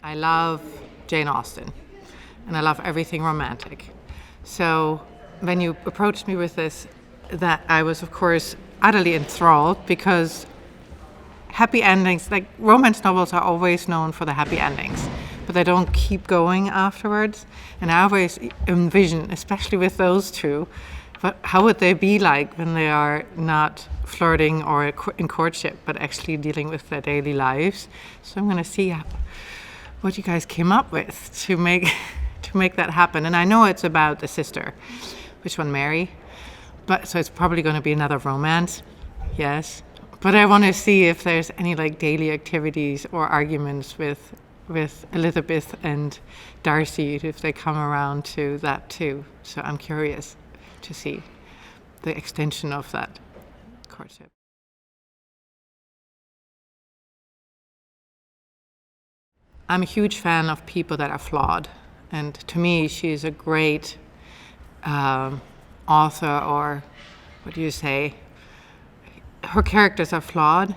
I love Jane Austen, and I love everything romantic. So when you approached me with this, that I was, of course, utterly enthralled, because happy endings, like romance novels are always known for the happy endings, but they don't keep going afterwards. And I always envision, especially with those two, but how would they be like when they are not flirting or in courtship, but actually dealing with their daily lives? So I'm going to see what you guys came up with to make that happen. And I know it's about the sister, which one, Mary? But so it's probably going to be another romance, yes. But I want to see if there's any like daily activities or arguments with Elizabeth and Darcy, if they come around to that too. So I'm curious to see the extension of that courtship. I'm a huge fan of people that are flawed, and to me she's a great author, or what do you say? Her characters are flawed,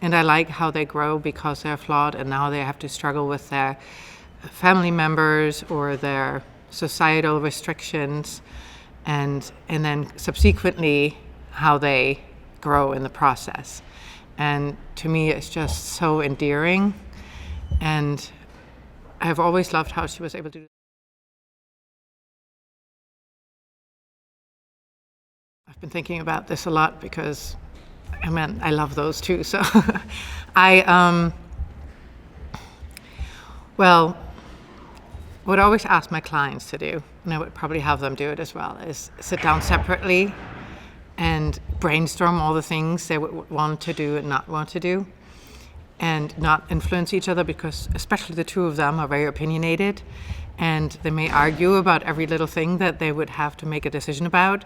and I like how they grow because they're flawed, and now they have to struggle with their family members or their societal restrictions, and then subsequently how they grow in the process. And to me it's just so endearing, and I've always loved how she was able to do. I've been thinking about this a lot because I love those too. So I would always ask my clients to do, and I would probably have them do it as well, is sit down separately and brainstorm all the things they would want to do and not want to do, and not influence each other, because especially the two of them are very opinionated, and they may argue about every little thing that they would have to make a decision about.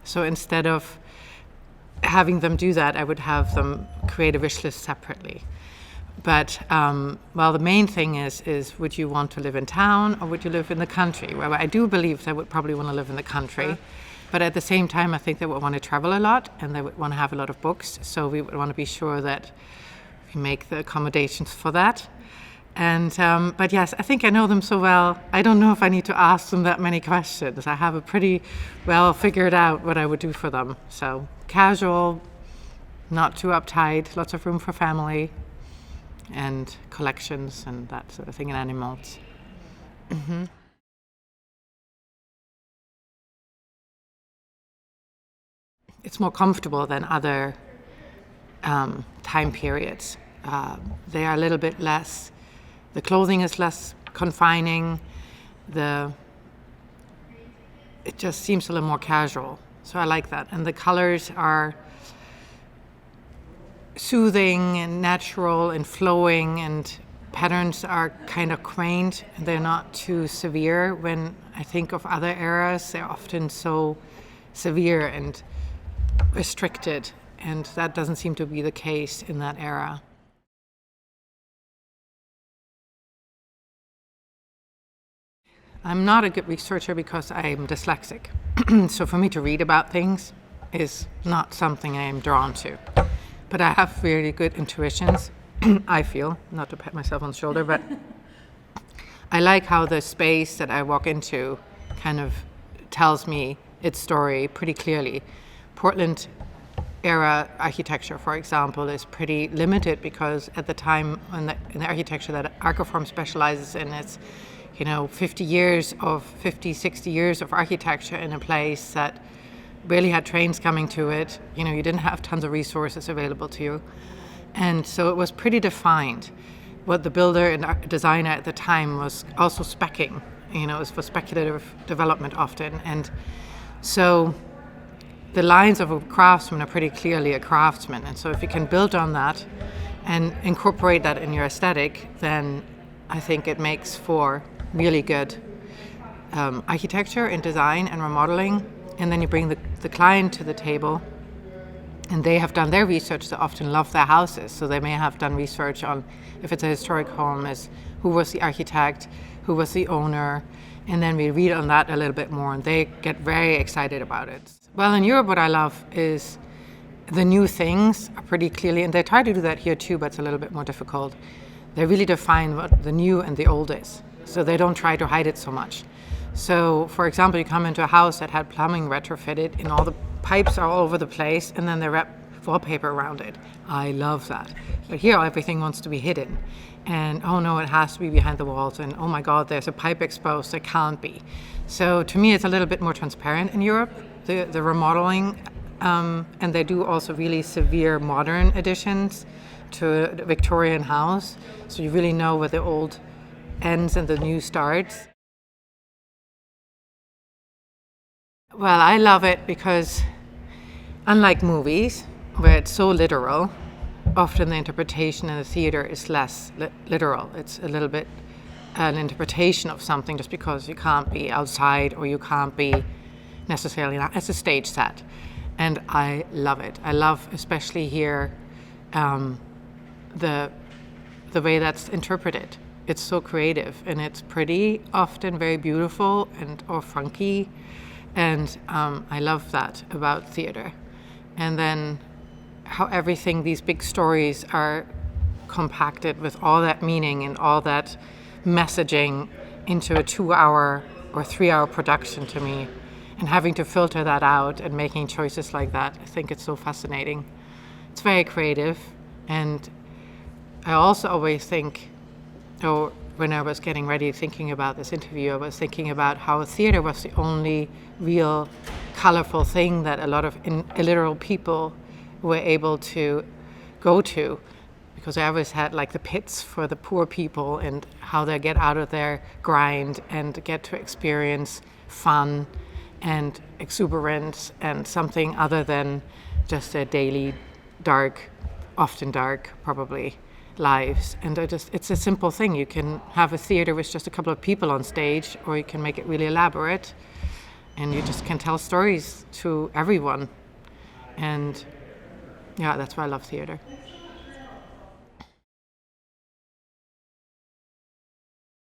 So instead of having them do that, I would have them create a wish list separately. But the main thing is would you want to live in town or would you live in the country? Well, I do believe they would probably want to live in the country, but at the same time I think they would want to travel a lot, and they would want to have a lot of books, so we would want to be sure that we make the accommodations for that. And but yes, I think I know them so well, I don't know if I need to ask them that many questions. I have a pretty well figured out what I would do for them. So casual, not too uptight, lots of room for family, and collections and that sort of thing, and animals. Mm-hmm. It's more comfortable than other time periods. They are a little bit less, the clothing is less confining, it just seems a little more casual. So I like that. And the colors are soothing and natural and flowing, and patterns are kind of quaint, and they're not too severe. When I think of other eras, they're often so severe and restricted, and that doesn't seem to be the case in that era. I'm not a good researcher because I'm dyslexic. So for me to read about things is not something I am drawn to. But I have really good intuitions, I feel, not to pat myself on the shoulder, but I like how the space that I walk into kind of tells me its story pretty clearly. Portland era architecture, for example, is pretty limited because at the time in the architecture that ARCIFORM specializes in, it's 50, 60 years of architecture in a place that barely had trains coming to it. You didn't have tons of resources available to you. And so it was pretty defined. What the builder and designer at the time was also speccing, it was for speculative development often. And so the lines of a craftsman are pretty clearly a craftsman. And so if you can build on that and incorporate that in your aesthetic, then I think it makes for really good architecture and design and remodeling. And then you bring the client to the table, and they have done their research. They often love their houses, so they may have done research on, if it's a historic home, is who was the architect, who was the owner, and then we read on that a little bit more, and they get very excited about it. Well, in Europe, what I love is the new things are pretty clearly, and they try to do that here too, but it's a little bit more difficult. they really define what the new and the old is. So they don't try to hide it so much. So, for example, you come into a house that had plumbing retrofitted and all the pipes are all over the place, and then they wrap wallpaper around it. I love that. But here, everything wants to be hidden. And, oh no, it has to be behind the walls. And, oh my God, there's a pipe exposed. It can't be. So to me, it's a little bit more transparent in Europe, the remodeling. And they do also really severe modern additions to the Victorian house. So you really know where the old ends and the new starts. Well, I love it because, unlike movies, where it's so literal, often the interpretation in the theater is less literal. It's a little bit an interpretation of something just because you can't be outside or you can't be necessarily not. It's a stage set. And I love it. I love, especially here, the way that's interpreted. It's so creative and it's pretty, often very beautiful or funky. And I love that about theater. And then how everything, these big stories are compacted with all that meaning and all that messaging into a 2-hour or 3-hour production to me. And having to filter that out and making choices like that, I think it's so fascinating. It's very creative. And I also always think, when I was getting ready thinking about this interview, I was thinking about how theater was the only real colorful thing that a lot of illiterate people were able to go to, because I always had like the pits for the poor people and how they get out of their grind and get to experience fun and exuberance and something other than just their daily often dark probably, lives. And it's a simple thing. You can have a theater with just a couple of people on stage, or you can make it really elaborate, and you just can tell stories to everyone. And yeah, that's why I love theater.